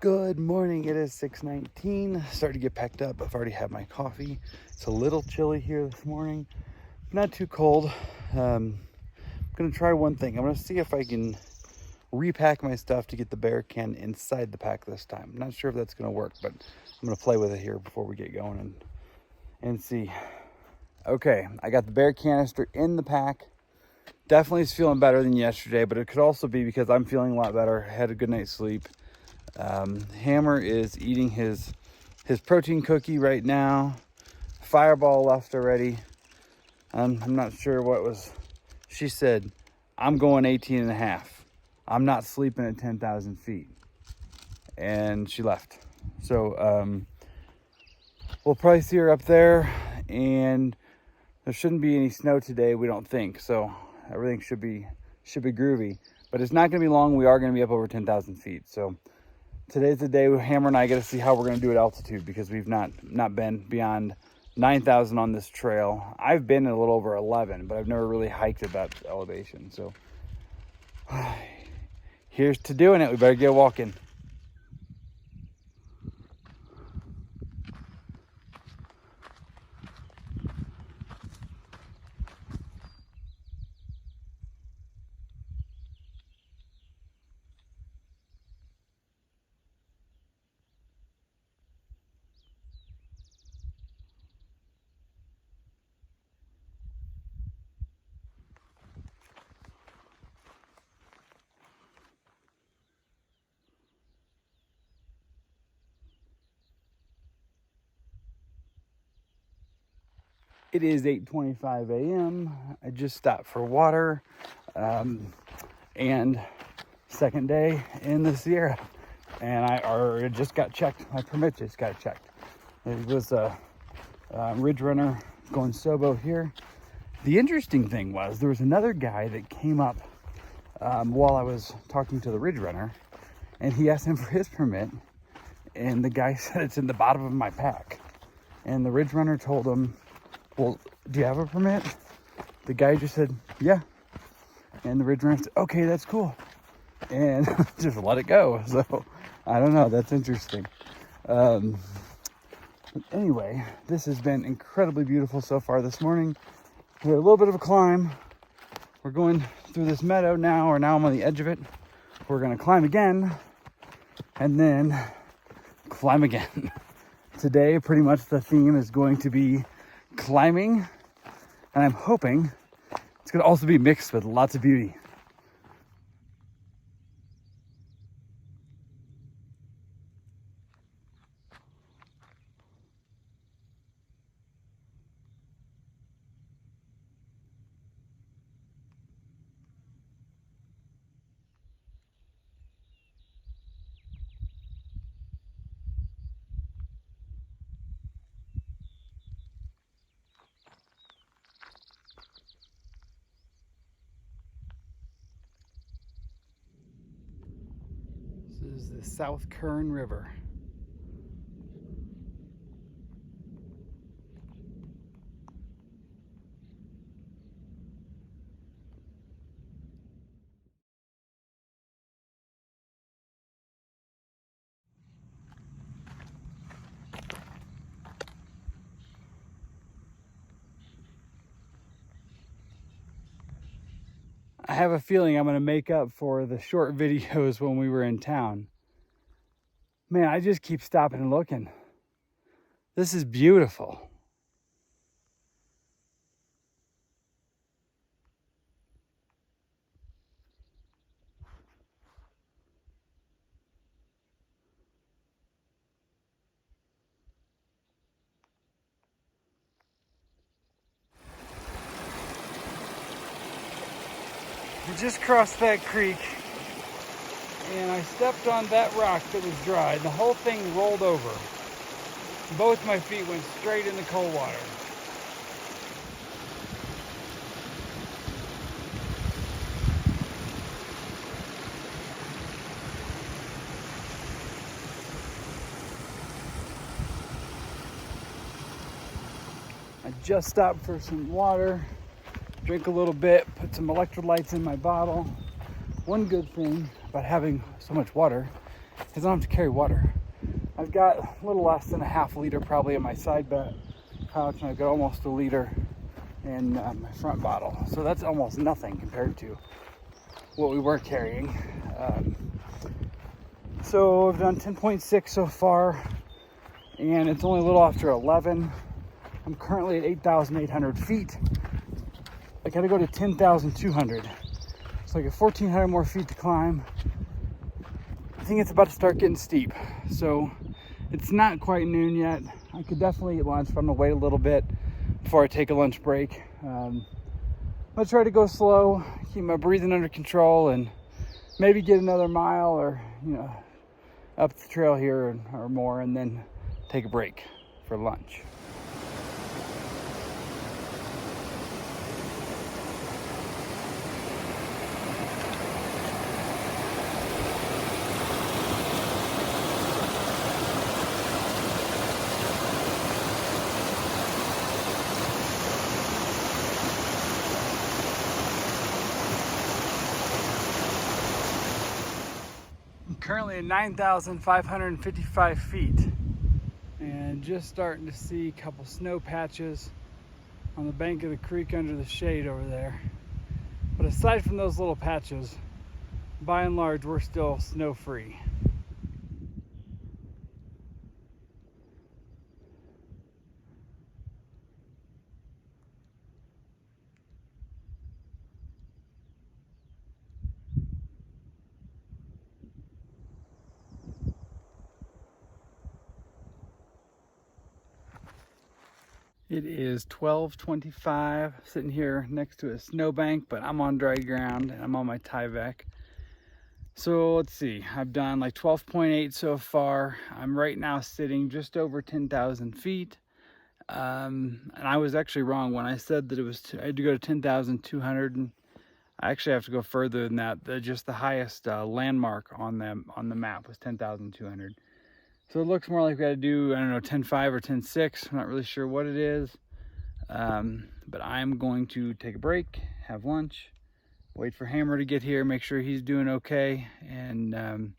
Good morning. It is 6:19. Starting to get packed up. I've already had my coffee. It's a little chilly here this morning. Not too cold. I'm going to try one thing. I'm going to see if I can repack my stuff to get the bear can inside the pack this time. I'm not sure if that's going to work, but I'm going to play with it here before we get going and see. Okay, I got the bear canister in the pack. Definitely is feeling better than yesterday, but it could also be because I'm feeling a lot better. I had a good night's sleep. Hammer is eating his protein cookie right now. Fireball left already. I'm not sure what was. She said, I'm going 18 and a half. I'm not sleeping at 10,000 feet. And she left. So we'll probably see her up there, and there shouldn't be any snow today, we don't think. So everything should be groovy. But it's not going to be long. We are going to be up over 10,000 feet. So today's the day Hammer and I get to see how we're going to do at altitude, because we've not been beyond 9,000 on this trail. I've been at a little over 11, but I've never really hiked at that elevation. So here's to doing it. We better get walking. It is 8:25 a.m. I just stopped for water, and second day in the Sierra, and I already just got checked. My permit just got checked. It was a Ridge Runner going Sobo here. The interesting thing was there was another guy that came up while I was talking to the Ridge Runner, and he asked him for his permit, and the guy said it's in the bottom of my pack. And the Ridge Runner told him, well, do you have a permit? The guy just said, yeah. And the Ridge Runner said, okay, that's cool. And just let it go. So, I don't know. That's interesting. But anyway, this has been incredibly beautiful so far this morning. We had a little bit of a climb. We're going through this meadow now, or now I'm on the edge of it. We're going to climb again, and then climb again. Today, pretty much the theme is going to be climbing, and I'm hoping it's going to also be mixed with lots of beauty. This is the South Kern River. I have a feeling I'm going to make up for the short videos when we were in town. Man, I just keep stopping and looking. This is beautiful. I just crossed that creek, and I stepped on that rock that was dry, and the whole thing rolled over. Both my feet went straight in the cold water. I just stopped for some water, drink a little bit, put some electrolytes in my bottle. One good thing about having so much water because I don't have to carry water. I've got a little less than a half liter probably in my side pouch, and I've got almost a liter in my front bottle. So that's almost nothing compared to what we were carrying. So I've done 10.6 so far, and it's only a little after 11. I'm currently at 8,800 feet. I gotta go to 10,200. So I got 1,400 more feet to climb. I think it's about to start getting steep. So it's not quite noon yet. I could definitely eat lunch, but I'm gonna wait a little bit before I take a lunch break. I'm gonna try to go slow, keep my breathing under control, and maybe get another mile or, up the trail here or more, and then take a break for lunch. Currently at 9,555 feet, and just starting to see a couple snow patches on the bank of the creek under the shade over there. But aside from those little patches, by and large, we're still snow free. It is 12:25, sitting here next to a snowbank, but I'm on dry ground and I'm on my Tyvek. So let's see, I've done like 12.8 so far. I'm right now sitting just over 10,000 feet. And I was actually wrong when I said that I had to go to 10,200. I actually have to go further than that. Just the highest landmark on the map was 10,200. So it looks more like we got to do, I don't know, 10.5 or 10.6. I'm not really sure what it is. But I'm going to take a break, have lunch, wait for Hammer to get here, make sure he's doing okay, and then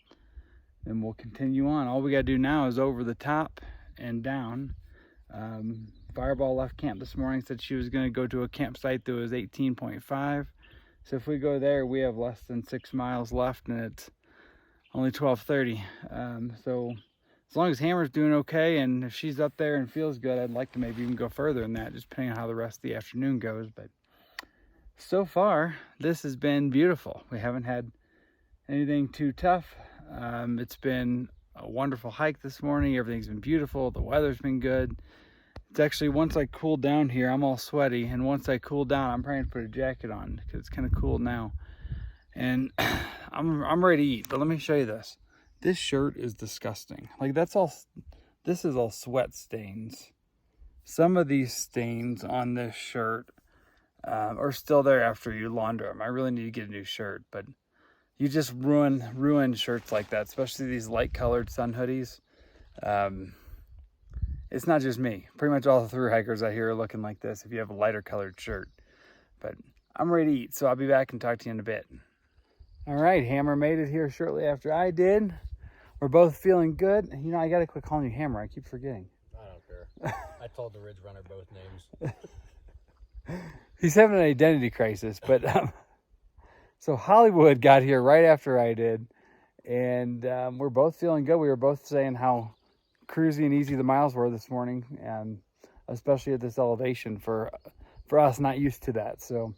we'll continue on. All we got to do now is over the top and down. Fireball left camp this morning, said she was going to go to a campsite that was 18.5. So if we go there, we have less than 6 miles left, and it's only 12:30. So as long as Hammer's doing okay, and if she's up there and feels good, I'd like to maybe even go further than that, just depending on how the rest of the afternoon goes. But so far, this has been beautiful. We haven't had anything too tough. It's been a wonderful hike this morning. Everything's been beautiful. The weather's been good. It's actually, once I cool down here, I'm all sweaty, and once I cool down, I'm trying to put a jacket on because it's kind of cool now. And I'm ready to eat, but let me show you this. This shirt is disgusting. Like, this is all sweat stains. Some of these stains on this shirt are still there after you launder them. I really need to get a new shirt, but you just ruin shirts like that, especially these light colored sun hoodies. It's not just me. Pretty much all the thru hikers out here are looking like this if you have a lighter colored shirt. But I'm ready to eat, so I'll be back and talk to you in a bit. All right, Hammer made it here shortly after I did. We're both feeling good. I gotta quit calling you Hammer. I keep forgetting. I don't care. I told the Ridge Runner both names. He's having an identity crisis, but so Hollywood got here right after I did, and we're both feeling good. We were both saying how cruisy and easy the miles were this morning, and especially at this elevation for us not used to that. So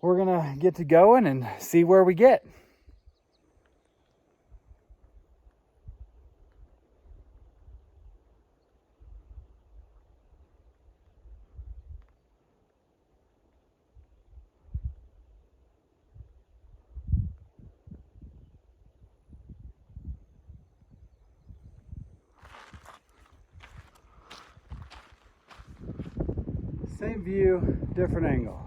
we're gonna get to going and see where we get. Same view, different angle.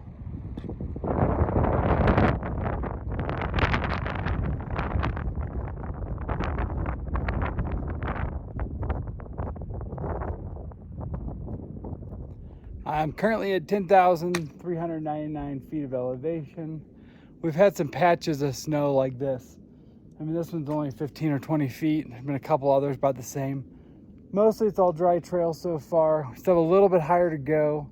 I'm currently at 10,399 feet of elevation. We've had some patches of snow like this I mean, this one's only 15 or 20 feet. There's been a couple others about the same. Mostly it's all dry trail so far. We still have a little bit higher to go.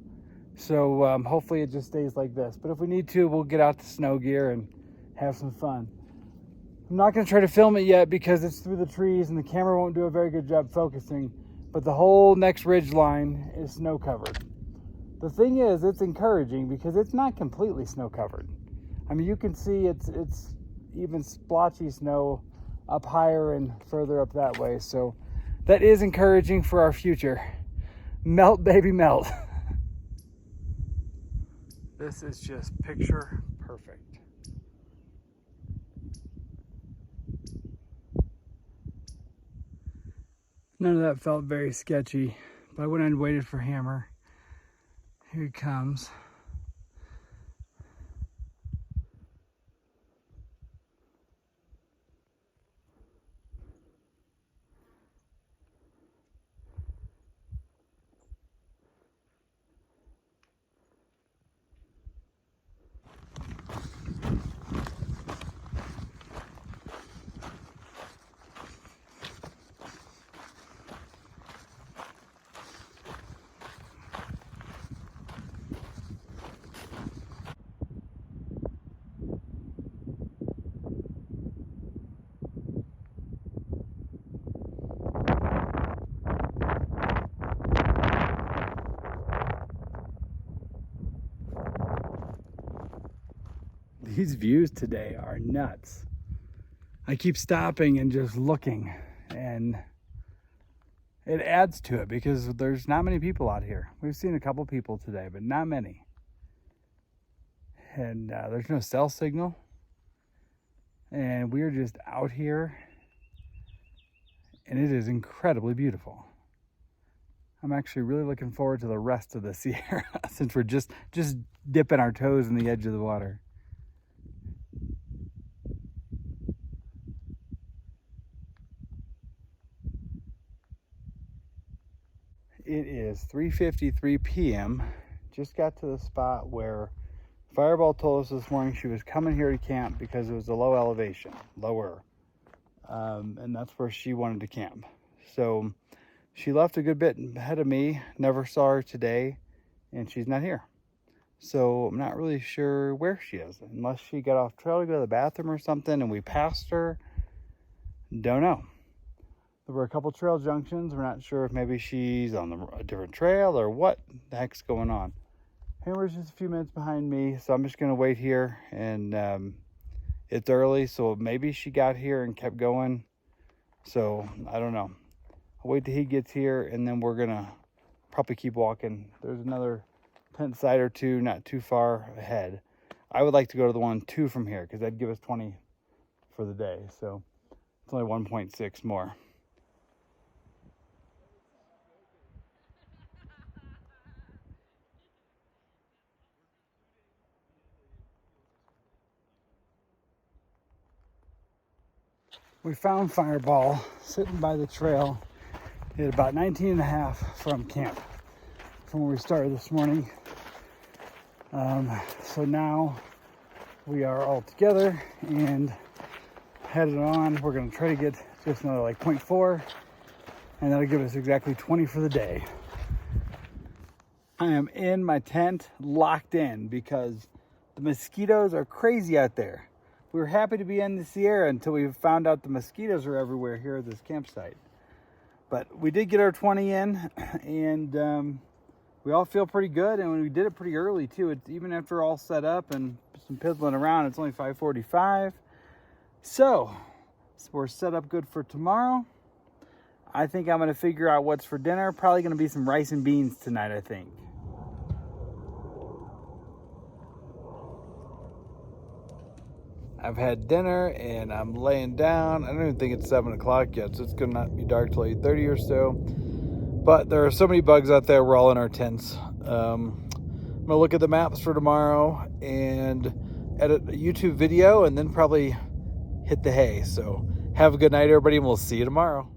So hopefully it just stays like this. But if we need to, we'll get out the snow gear and have some fun. I'm not going to try to film it yet because it's through the trees and the camera won't do a very good job focusing. But the whole next ridge line is snow covered. The thing is, it's encouraging because it's not completely snow covered. I mean, you can see it's even splotchy snow up higher and further up that way. So that is encouraging for our future. Melt, baby, melt. This is just picture perfect. None of that felt very sketchy, but I went and waited for Hammer. Here he comes. These views today are nuts. I keep stopping and just looking, and it adds to it because there's not many people out here. We've seen a couple people today, but not many. And there's no cell signal. And we're just out here, and it is incredibly beautiful. I'm actually really looking forward to the rest of the Sierra since we're just dipping our toes in the edge of the water. It is 3:53 p.m. Just got to the spot where Fireball told us this morning she was coming here to camp because it was a low elevation, lower. And that's where she wanted to camp. So she left a good bit ahead of me, never saw her today, and she's not here. So I'm not really sure where she is, unless she got off trail to go to the bathroom or something and we passed her. Don't know. There were a couple trail junctions. We're not sure if maybe she's on a different trail or what the heck's going on. Hammer's just a few minutes behind me, so I'm just going to wait here. And it's early, so maybe she got here and kept going. So I don't know. I'll wait till he gets here, and then we're going to probably keep walking. There's another tent site or two not too far ahead. I would like to go to the 1-2 from here because that'd give us 20 for the day. So it's only 1.6 more. We found Fireball sitting by the trail at about 19 and a half from camp, from where we started this morning. So now we are all together and headed on. We're going to try to get just another like 0.4, and that'll give us exactly 20 for the day. I am in my tent, locked in, because the mosquitoes are crazy out there. We were happy to be in the Sierra until we found out the mosquitoes are everywhere here at this campsite. But we did get our 20 in, and we all feel pretty good, and we did it pretty early too. It's, even after all set up and some piddling around, it's only 5:45. So we're set up good for tomorrow. I think I'm going to figure out what's for dinner. Probably going to be some rice and beans tonight, I think. I've had dinner and I'm laying down. I don't even think it's 7 o'clock yet, so it's gonna not be dark till 8:30 or so. But there are so many bugs out there. We're all in our tents. I'm gonna look at the maps for tomorrow and edit a YouTube video and then probably hit the hay. So have a good night, everybody, and we'll see you tomorrow.